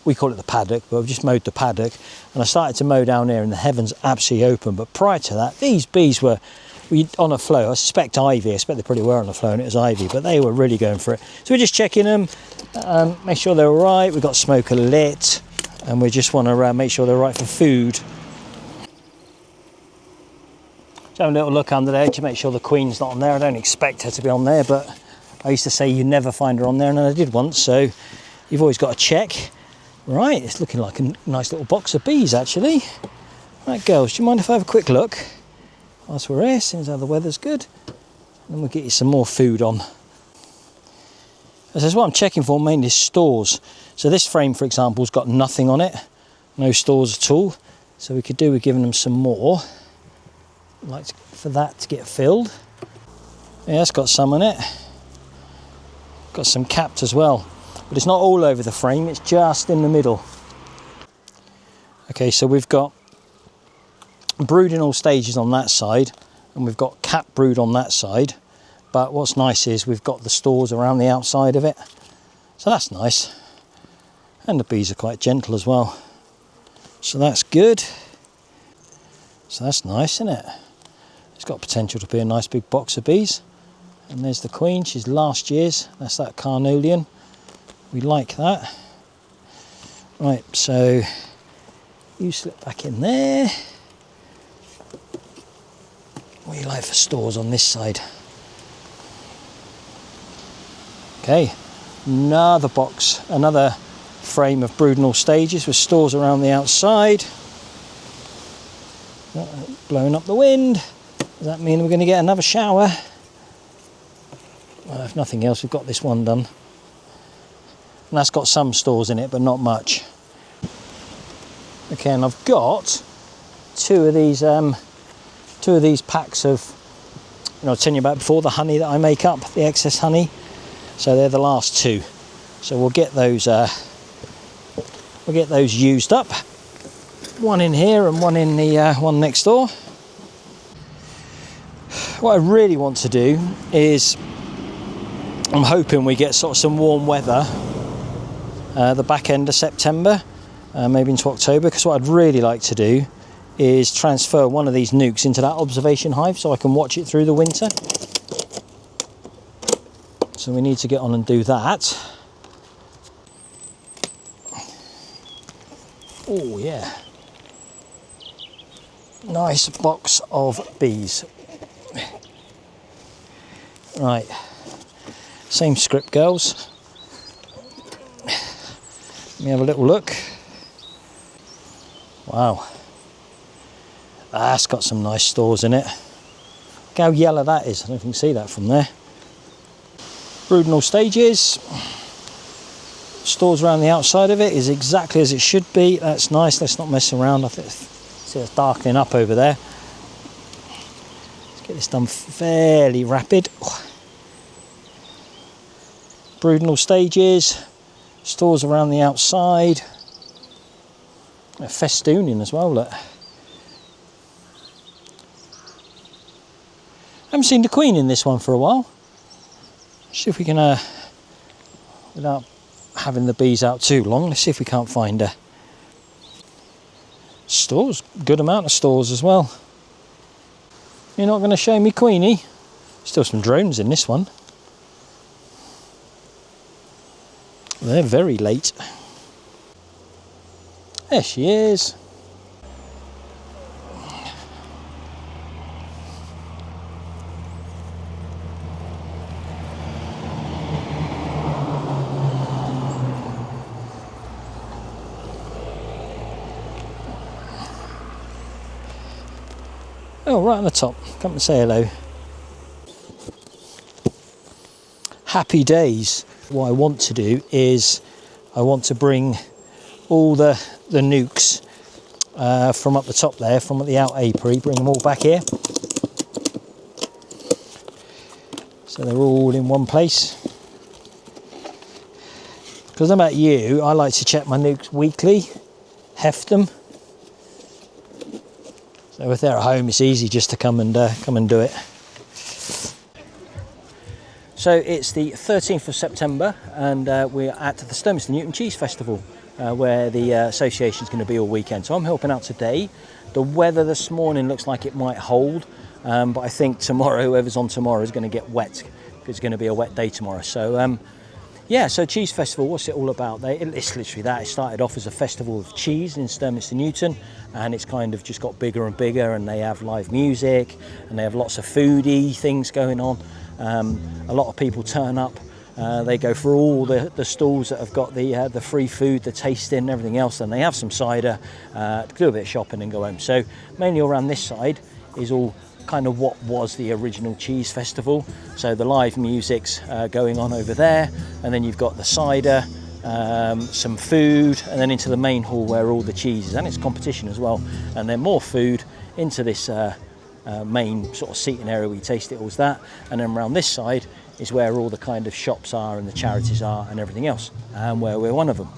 [SPEAKER 1] we call it the paddock, but I've just mowed the paddock, and I started to mow down there, and the heavens absolutely open. But prior to that, these bees were on a flow. I suspect ivy. I expect they probably were on a flow, and it was ivy, but they were really going for it. So we're just checking them, make sure they're all right. We've got smoker lit, and we just want to make sure they're right for food. Have a little look under there to make sure the queen's not on there. I don't expect her to be on there, but I used to say you never find her on there, and I did once, so you've always got to check. Right, it's looking like a nice little box of bees, actually. Right, girls, do you mind if I have a quick look? Whilst we're here, seems how the weather's good. And then we'll get you some more food on. This is what I'm checking for, mainly stores. So this frame, for example, has got nothing on it. No stores at all. So we could do with giving them some more. I'd like for that to get filled. Yeah, it's got some on it. Got some capped as well, but it's not all over the frame, it's just in the middle. Okay, so we've got brood in all stages on that side, and we've got cap brood on that side, but what's nice is we've got the stores around the outside of it, so that's nice. And the bees are quite gentle as well, so that's good. So that's nice, isn't it? It's got potential to be a nice big box of bees. And there's the queen, she's last year's, that's that carnelian. We like that. Right, so you slip back in there. What do you like for stores on this side? Okay, another box, another frame of brood in all stages with stores around the outside. Blowing up the wind. Does that mean we're going to get another shower? Well, if nothing else, we've got this one done. And that's got some stores in it, but not much. Okay, and I've got two of these packs of, you know, I was telling you about before, the honey that I make up, the excess honey. So they're the last two. So we'll get those used up. One in here and one in the one next door. What I really want to do is, I'm hoping we get sort of some warm weather the back end of September, maybe into October, because what I'd really like to do is transfer one of these nukes into that observation hive so I can watch it through the winter. So we need to get on and do that. Oh yeah, nice box of bees. Right, same script, girls. Let me have a little look. Wow, that's got some nice stores in it. Look how yellow that is. I don't know if you can see that from there. Brood in all stages. Stores around the outside of it is exactly as it should be. That's nice. Let's not mess around. I think see it's darkening up over there. Let's get this done fairly rapid. Brood in all stages. Stores around the outside. A festooning as well. Look. Haven't seen the queen in this one for a while. See if we can, without having the bees out too long, let's see if we can't find her. Stores, good amount of stores as well. You're not going to show me Queenie? Still some drones in this one. They're very late. There she is. Oh, right on the top. Come and say hello. Happy days. What I want to do is I want to bring all the nukes from up the top there, from the out apiary, bring them all back here. So they're all in one place. Because I'm about you, I like to check my nukes weekly, heft them. So if they're at home, it's easy just to come and do it. So it's the 13th of September, and we're at the Sturmiston Newton Cheese Festival, where the association's going to be all weekend. So I'm helping out today. The weather this morning looks like it might hold, but I think tomorrow, whoever's on tomorrow, is going to get wet, because it's going to be a wet day tomorrow. So yeah, so Cheese Festival, what's it all about? It's literally that. It started off as a festival of cheese in Sturmiston Newton, and it's kind of just got bigger and bigger, and they have live music, and they have lots of foodie things going on. A lot of people turn up. They go for all the stalls that have got the free food, the tasting and everything else, and they have some cider, do a bit of shopping and go home. So mainly around this side is all kind of what was the original cheese festival. So the live music's going on over there, and then you've got the cider, some food, and then into the main hall where all the cheese is, and it's competition as well, and then more food into this main sort of seating area where you taste it, all's that, and then around this side is where all the kind of shops are and the charities are and everything else, and where we're one of them.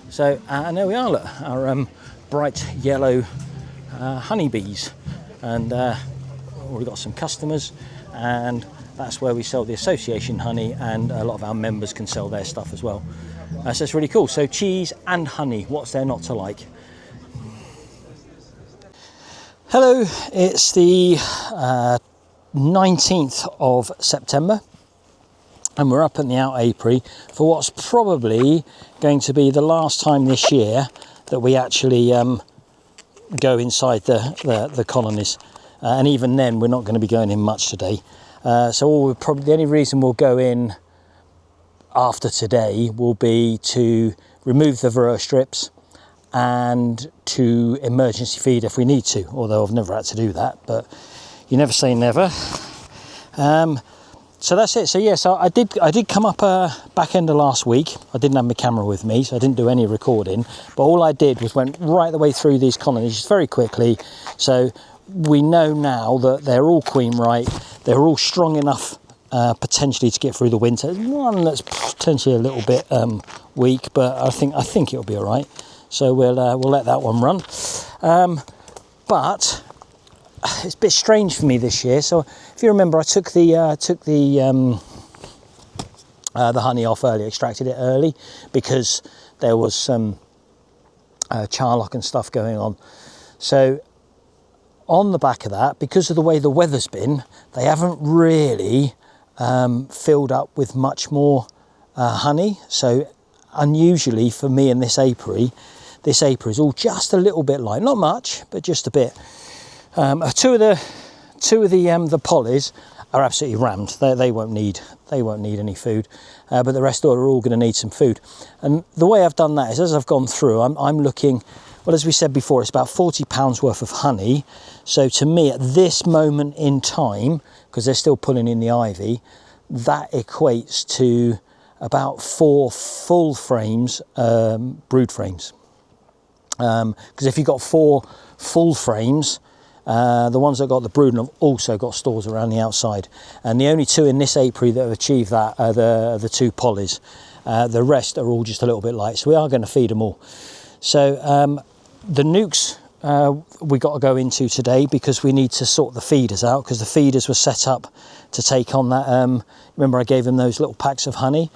[SPEAKER 1] So and there we are, look, our bright yellow honeybees, and we've got some customers, and that's where we sell the association honey, and a lot of our members can sell their stuff as well. So it's really cool. So cheese and honey, what's there not to like? Hello, it's the 19th of September, and we're up in the out apiary for what's probably going to be the last time this year that we actually go inside the colonies, and even then we're not going to be going in much today. So the only reason we'll go in after today will be to remove the varroa strips and to emergency feed if we need to, although I've never had to do that, but you never say never. So that's it. So yeah, so I did come up back end of last week. I didn't have my camera with me, so I didn't do any recording, but all I did was went right the way through these colonies very quickly. So we know now that they're all queen right, they're all strong enough potentially to get through the winter. There's one that's potentially a little bit weak, but I think it'll be all right. So we'll let that one run. But it's a bit strange for me this year. So if you remember, I took the the honey off early, extracted it early, because there was some charlock and stuff going on. So on the back of that, because of the way the weather's been, they haven't really filled up with much more honey. So unusually for me in this apiary is all just a little bit light, not much, but just a bit. Two of the pollies are absolutely rammed. They won't need any food, but the rest are all going to need some food. And the way I've done that is, as I've gone through, I'm looking, well, as we said before, it's about 40 pounds worth of honey. So to me, at this moment in time, because they're still pulling in the ivy, that equates to about 4 full frames, brood frames. Because if you've got 4 full frames, the ones that got the brood have also got stores around the outside, and the only 2 in this apiary that have achieved that are the 2 pollies. The rest are all just a little bit light, so we are going to feed them all. So the nukes we got to go into today, because we need to sort the feeders out, because the feeders were set up to take on that. Remember I gave them those little packs of honey,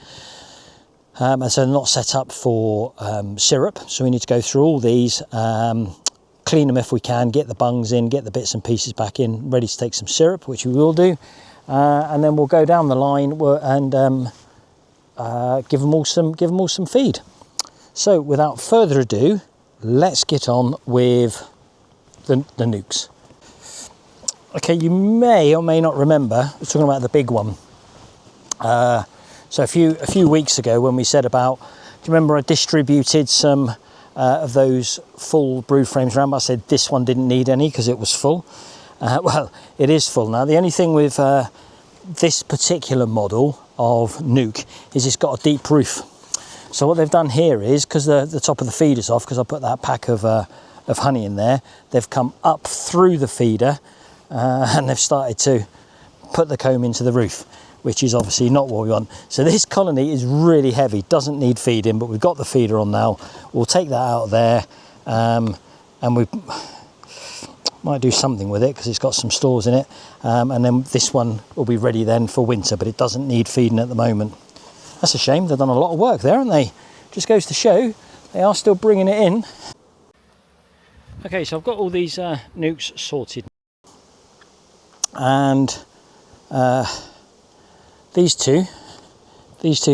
[SPEAKER 1] and so they're not set up for syrup, so we need to go through all these, clean them if we can, get the bungs in, get the bits and pieces back in, ready to take some syrup, which we will do, and then we'll go down the line and give them all some feed. So without further ado, let's get on with the nukes. Okay, you may or may not remember, we're talking about the big one. So a few weeks ago, when we said about, do you remember I distributed some of those full brood frames around, but I said this one didn't need any because it was full. Well, it is full now. The only thing with this particular model of nuke is it's got a deep roof. So what they've done here is, because the top of the feeder's off, because I put that pack of honey in there, they've come up through the feeder and they've started to put the comb into the roof, which is obviously not what we want. So this colony is really heavy, doesn't need feeding, but we've got the feeder on now. We'll take that out of there, and we might do something with it because it's got some stores in it. And then this one will be ready then for winter, but it doesn't need feeding at the moment. That's a shame. They've done a lot of work there, haven't they? Just goes to show they are still bringing it in. Okay, so I've got all these nukes sorted, and these two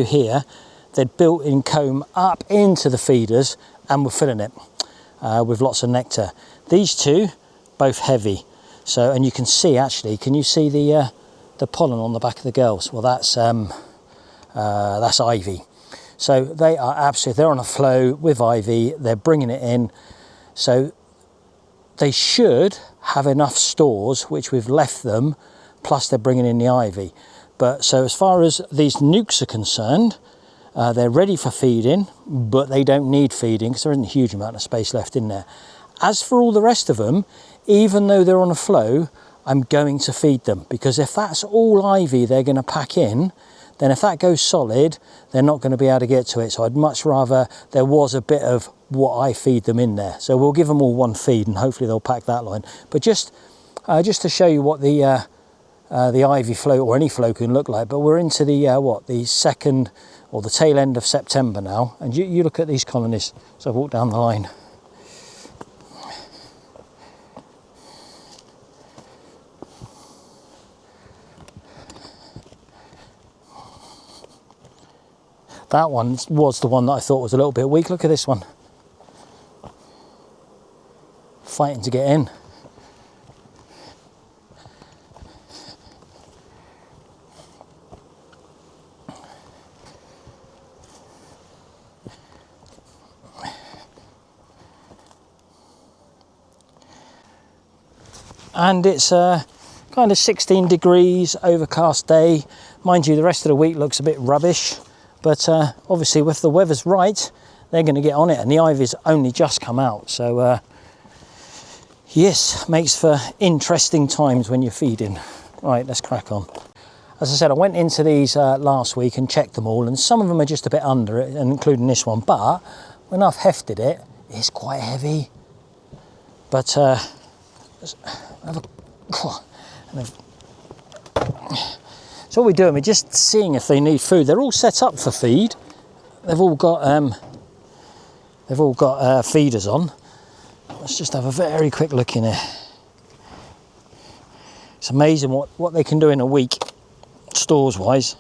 [SPEAKER 1] here, they'd built in comb up into the feeders and we're filling it with lots of nectar. These 2, both heavy. So, and you can see actually, can you see the pollen on the back of the girls? Well, that's ivy. So they are absolutely, they're on a flow with ivy. They're bringing it in. So they should have enough stores, which we've left them, plus they're bringing in the ivy. But so as far as these nukes are concerned, they're ready for feeding, but they don't need feeding because there isn't a huge amount of space left in there. As for all the rest of them, even though they're on a flow, I'm going to feed them, because if that's all ivy they're going to pack in, then if that goes solid, they're not going to be able to get to it. So I'd much rather there was a bit of what I feed them in there. So we'll give them all one feed and hopefully they'll pack that line. But just to show you what the ivy float or any float can look like. But we're into the second or the tail end of September now, and you look at these colonies. So I walk down the line. That one was the one that I thought was a little bit weak. Look at this one, fighting to get in. And it's kind of 16 degrees, overcast day. Mind you, the rest of the week looks a bit rubbish, but obviously if the weather's right, they're going to get on it, and the ivy's only just come out. So yes, makes for interesting times when you're feeding. Right, let's crack on. As I said, I went into these last week and checked them all, and some of them are just a bit under it, including this one, but when I've hefted it, it's quite heavy. But So what we're doing, we're just seeing if they need food. They're all set up for feed. They've all got feeders on. Let's just have a very quick look in here. It's amazing what they can do in a week, stores wise.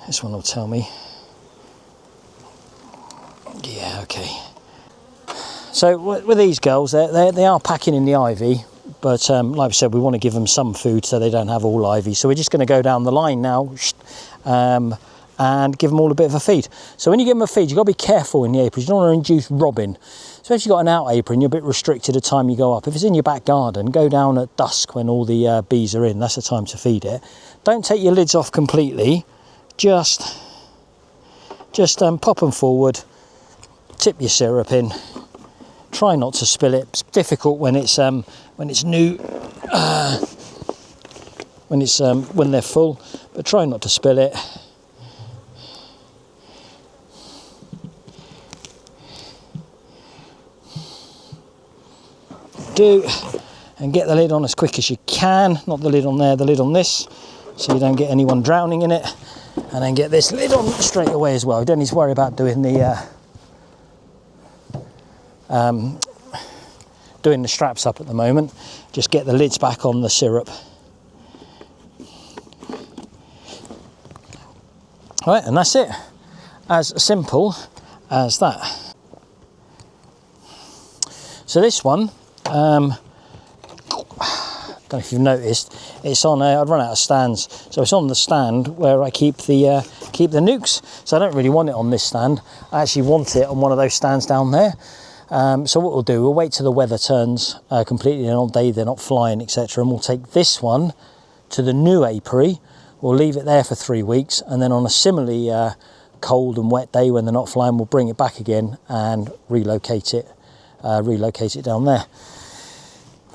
[SPEAKER 1] This one will tell me. Yeah, okay. So with these girls, they are packing in the ivy, but like I said, we want to give them some food so they don't have all ivy. So we're just going to go down the line now and give them all a bit of a feed. So when you give them a feed, you've got to be careful in the aprons. You don't want to induce robbing. So if you've got an out apron, you're a bit restricted the time you go up. If it's in your back garden, go down at dusk when all the bees are in. That's the time to feed it. Don't take your lids off completely. Just pop them forward, tip your syrup in. Try not to spill it. It's difficult when it's new, when they're full, but try not to spill it. And get the lid on as quick as you can. Not the lid on there, the lid on this, so you don't get anyone drowning in it. And then get this lid on straight away as well. You don't need to worry about doing the straps up at the moment. Just get the lids back on the syrup. All right, and that's it. As simple as that. So this one, don't know if you've noticed, it's on I'd run out of stands, so it's on the stand where I keep the nukes. So I don't really want it on this stand. I actually want it on one of those stands down there. So what we'll do, we'll wait till the weather turns completely and all day they're not flying, etc., and we'll take this one to the new apiary. We'll leave it there for 3 weeks, and then on a similarly cold and wet day when they're not flying, we'll bring it back again and relocate it down there.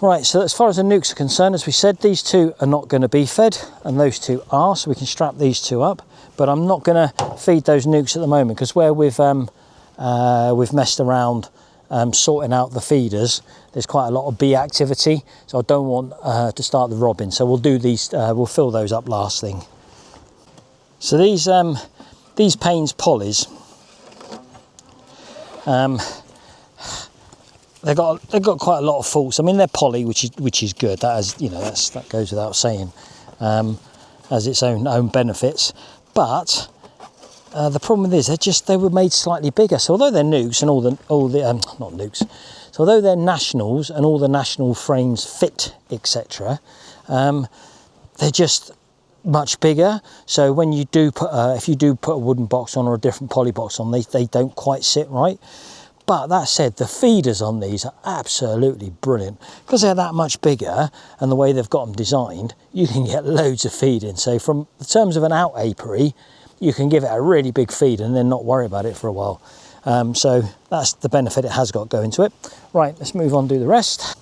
[SPEAKER 1] Right, so as far as the nukes are concerned, as we said, these two are not going to be fed, and those two are, so we can strap these two up. But I'm not going to feed those nukes at the moment, because where we've messed around sorting out the feeders, there's quite a lot of bee activity, so I don't want to start the robbing. So we'll do these, we'll fill those up last thing. So these Payne's pollies, they've got quite a lot of faults. I mean, they're poly, which is good. That goes without saying, has its own benefits. But the problem with this, they were made slightly bigger. So although they're nukes and not nukes, so although they're nationals and all the national frames fit, etc., they're just much bigger. So when you do put, if you do put a wooden box on or a different poly box on, they don't quite sit right. But that said, the feeders on these are absolutely brilliant. Because they're that much bigger and the way they've got them designed, you can get loads of feed in. So from the terms of an out apiary, you can give it a really big feed and then not worry about it for a while. So that's the benefit it has got going to it. Right, let's move on and do the rest.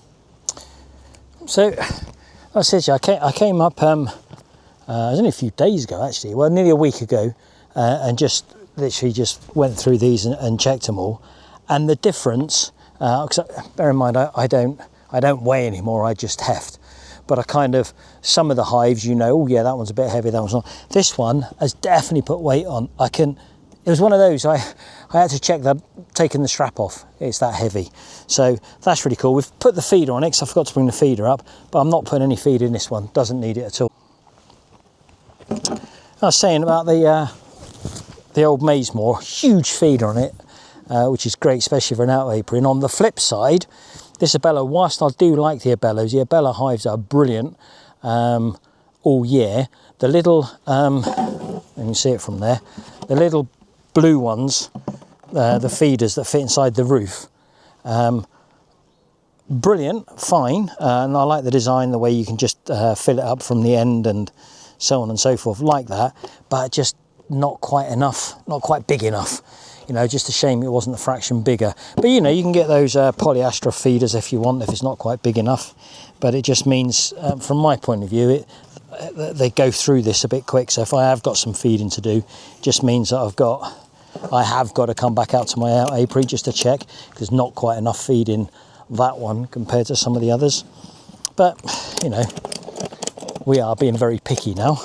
[SPEAKER 1] So, like I said, I came up, it was only a few days ago actually, well nearly a week ago, and just literally just went through these and checked them all. And the difference, bear in mind, I don't weigh anymore, I just heft. But I kind of, some of the hives, oh yeah, that one's a bit heavy, that one's not. This one has definitely put weight on. It was one of those, I had to check that, taking the strap off, it's that heavy. So that's really cool. We've put the feeder on it, because I forgot to bring the feeder up, but I'm not putting any feed in this one, doesn't need it at all. I was saying about the old Maysmore, huge feeder on it. Which is great, especially for an out apiary. And on the flip side, this Abella, whilst I do like the Abellas, the Abella hives are brilliant all year. The little, you can see it from there, the little blue ones, the feeders that fit inside the roof, brilliant, fine, and I like the design, the way you can just fill it up from the end and so on and so forth, like that, but just not quite enough, not quite big enough. Just a shame it wasn't a fraction bigger. But you can get those polyastra feeders if you want, if it's not quite big enough. But it just means, from my point of view, they go through this a bit quick. So if I have got some feeding to do, it just means that I have got to come back out to my out apiary just to check, because there's not quite enough feed in that one compared to some of the others. But, we are being very picky now.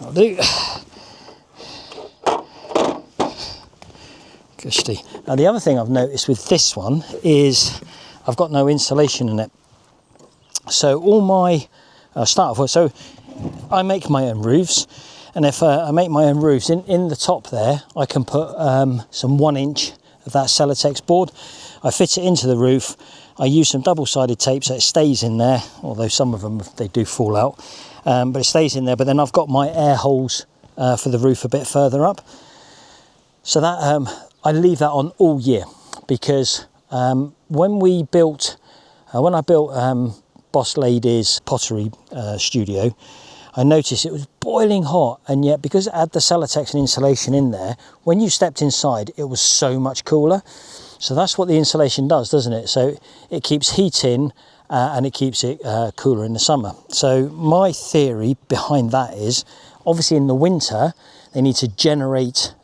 [SPEAKER 1] I'll do. Gusty. Now the other thing I've noticed with this one is I've got no insulation in it. So all my start off with, so I make my own roofs, and if I make my own roofs, in the top there I can put some 1 inch of that Celotex board. I fit it into the roof. I use some double-sided tape so it stays in there, although some of them they do fall out, but it stays in there. But then I've got my air holes for the roof a bit further up, so that I leave that on all year, because when I built Boss Lady's pottery studio, I noticed it was boiling hot, and yet because it had the Celotex and insulation in there, when you stepped inside it was so much cooler. So that's what the insulation does, doesn't it? So it keeps heat in and it keeps it cooler in the summer. So my theory behind that is, obviously in the winter they need to generate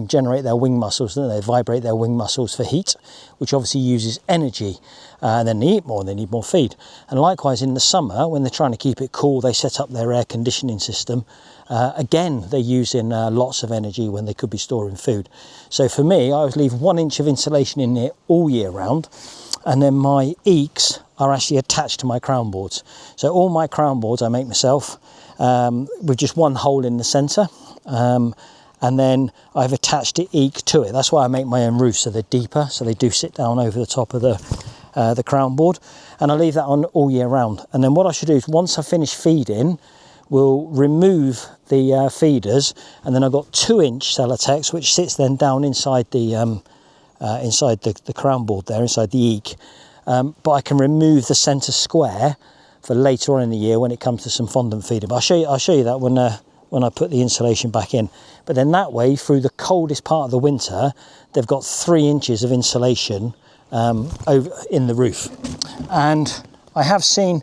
[SPEAKER 1] generate their wing muscles, don't they? Vibrate their wing muscles for heat, which obviously uses energy, and then they eat more and they need more feed. And likewise in the summer, when they're trying to keep it cool, they set up their air conditioning system. Again, they're using lots of energy when they could be storing food. So for me, I always leave 1 inch of insulation in there all year round, and then my eaves are actually attached to my crown boards. So all my crown boards I make myself, with just one hole in the centre. And then I've attached the eak to it. That's why I make my own roofs, so they're deeper, so they do sit down over the top of the crown board, and I leave that on all year round. And then what I should do is, once I finish feeding, we'll remove the feeders, and then I've got 2 inch Celotex which sits then down inside the crown board there, inside the eak. But I can remove the centre square for later on in the year when it comes to some fondant feeding. But I'll show you that when I put the insulation back in. But then that way, through the coldest part of the winter, they've got 3 inches of insulation over in the roof. And I have seen,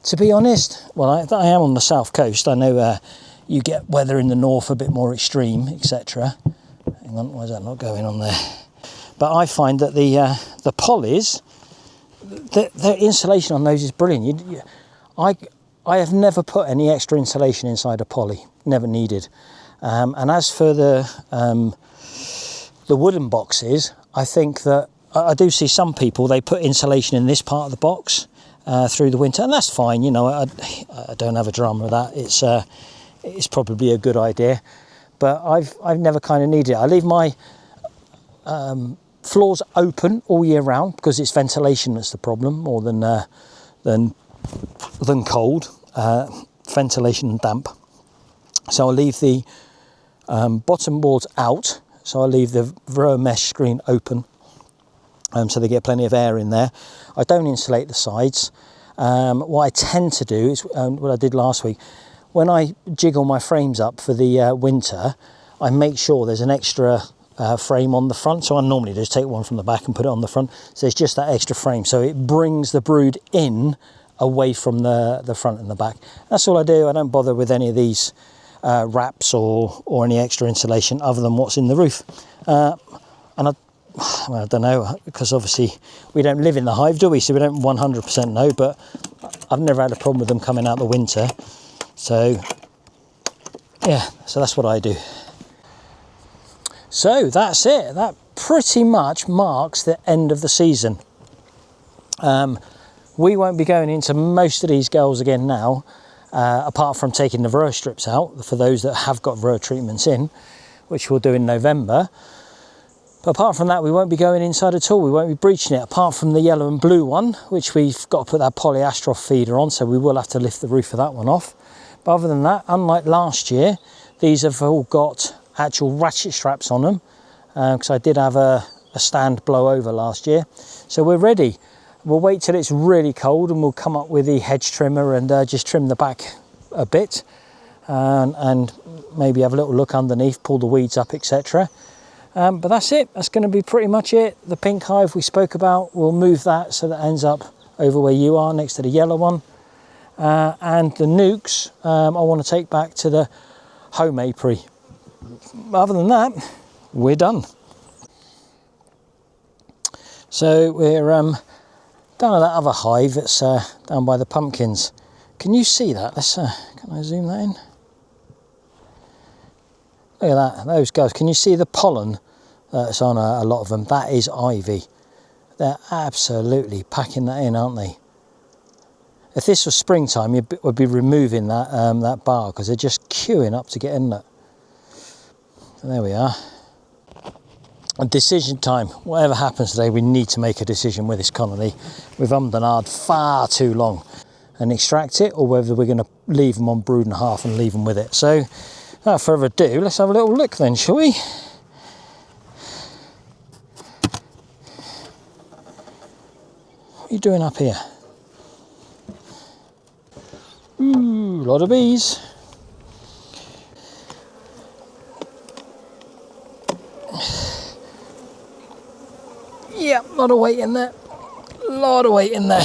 [SPEAKER 1] to be honest, well, I am on the south coast. I know you get weather in the north a bit more extreme, etc. Hang on, why is that not going on there? But I find that the polys, the insulation on those is brilliant. I have never put any extra insulation inside a poly, never needed. And as for the wooden boxes, I think that I do see some people, they put insulation in this part of the box through the winter, and that's fine. You know, I don't have a drama with that. It's probably a good idea, but I've never kind of needed it. I leave my floors open all year round because it's ventilation that's the problem more than cold, ventilation and damp. So I'll leave the bottom boards out, so I'll leave the Vero mesh screen open, so they get plenty of air in there. I don't insulate the sides. What I tend to do is what I did last week, when I jiggle my frames up for the winter, I make sure there's an extra frame on the front. So I normally just take one from the back and put it on the front, so it's just that extra frame, so it brings the brood in away from the front and the back. That's all I do. I don't bother with any of these wraps or any extra insulation other than what's in the roof. And I don't know, because obviously we don't live in the hive, do we? So we don't 100% know, but I've never had a problem with them coming out the winter. So yeah, so that's what I do. So that's it. That pretty much marks the end of the season. We won't be going into most of these girls again now, apart from taking the Vero strips out for those that have got Vero treatments in, which we'll do in November. But apart from that, we won't be going inside at all. We won't be breaching it, apart from the yellow and blue one, which we've got to put that polyastroph feeder on, so we will have to lift the roof of that one off. But other than that, unlike last year, these have all got actual ratchet straps on them, because I did have a stand blow over last year. So we're ready. We'll wait till it's really cold and we'll come up with the hedge trimmer and just trim the back a bit, and maybe have a little look underneath, pull the weeds up, etc. But that's it. That's going to be pretty much it. The pink hive we spoke about, we'll move that so that ends up over where you are, next to the yellow one. And the nukes, I want to take back to the home apiary. Other than that, we're done. So we're down at that other hive that's down by the pumpkins, Can you see that? Let's, can I zoom that in? Look at that, those guys. Can you see the pollen that's on a lot of them? That is ivy. They're absolutely packing that in, aren't they? If this was springtime, you would be removing that that bar because they're just queuing up to get in there. So there we are. And decision time. Whatever happens today, we need to make a decision with this colony. We've ummed and ahed far too long and extract it, or whether we're going to leave them on brood and a half and leave them with it. So, without further ado, let's have a little look then, shall we? What are you doing up here? Ooh, a lot of bees. Yeah, a lot of weight in there. A lot of weight in there.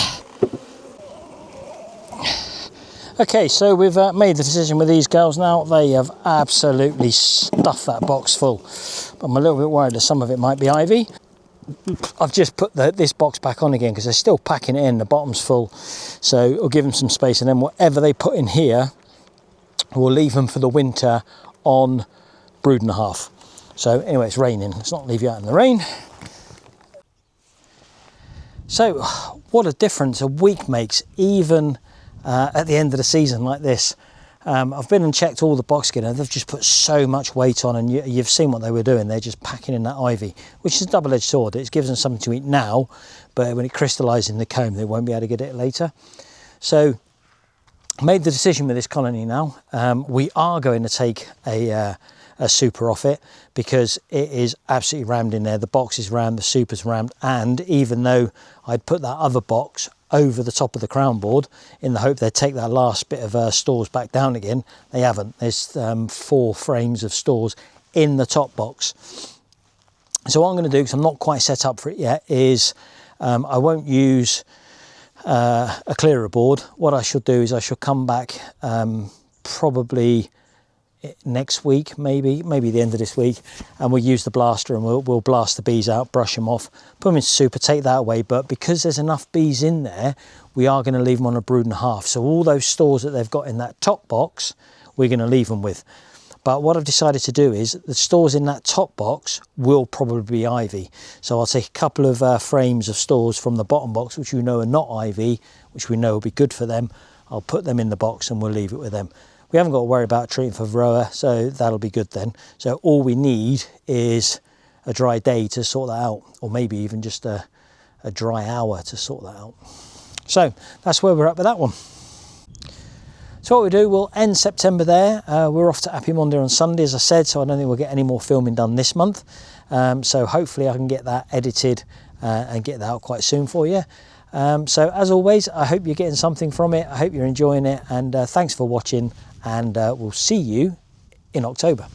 [SPEAKER 1] Okay, so we've made the decision with these girls now. They have absolutely stuffed that box full. But I'm a little bit worried that some of it might be ivy. I've just put this box back on again because they're still packing it in. The bottom's full. So I'll give them some space, and then whatever they put in here, we'll leave them for the winter on brood and a half. So anyway, it's raining. Let's not leave you out in the rain. So what a difference a week makes, even at the end of the season like this. I've been and checked all the box skin, and they've just put so much weight on, and you've seen what they were doing. They're just packing in that ivy, which is a double-edged sword. It gives them something to eat now, but when it crystallises in the comb, they won't be able to get it later. So made the decision with this colony now. We are going to take a super off it because it is absolutely rammed in there. The box is rammed, the super's rammed, and even though I'd put that other box over the top of the crown board in the hope they'd take that last bit of stores back down again, they haven't. There's 4 frames of stores in the top box. So what I'm going to do, because I'm not quite set up for it yet, is I won't use a clearer board. What I shall do is I shall come back probably next week, maybe the end of this week, and we'll use the blaster and we'll blast the bees out, brush them off, put them in super, take that away. But because there's enough bees in there, we are going to leave them on a brood and a half. So all those stores that they've got in that top box, we're going to leave them with. But what I've decided to do is the stores in that top box will probably be ivy. So I'll take a couple of frames of stores from the bottom box, which we know are not ivy, which we know will be good for them. I'll put them in the box and we'll leave it with them. We haven't got to worry about treating for varroa, so that'll be good then. So all we need is a dry day to sort that out, or maybe even just a dry hour to sort that out. So that's where we're at with that one. So what we do, we'll end September there. We're off to Happy Monday on Sunday, as I said, so I don't think we'll get any more filming done this month. So hopefully I can get that edited and get that out quite soon for you. So as always, I hope you're getting something from it. I hope you're enjoying it, and thanks for watching, and we'll see you in October.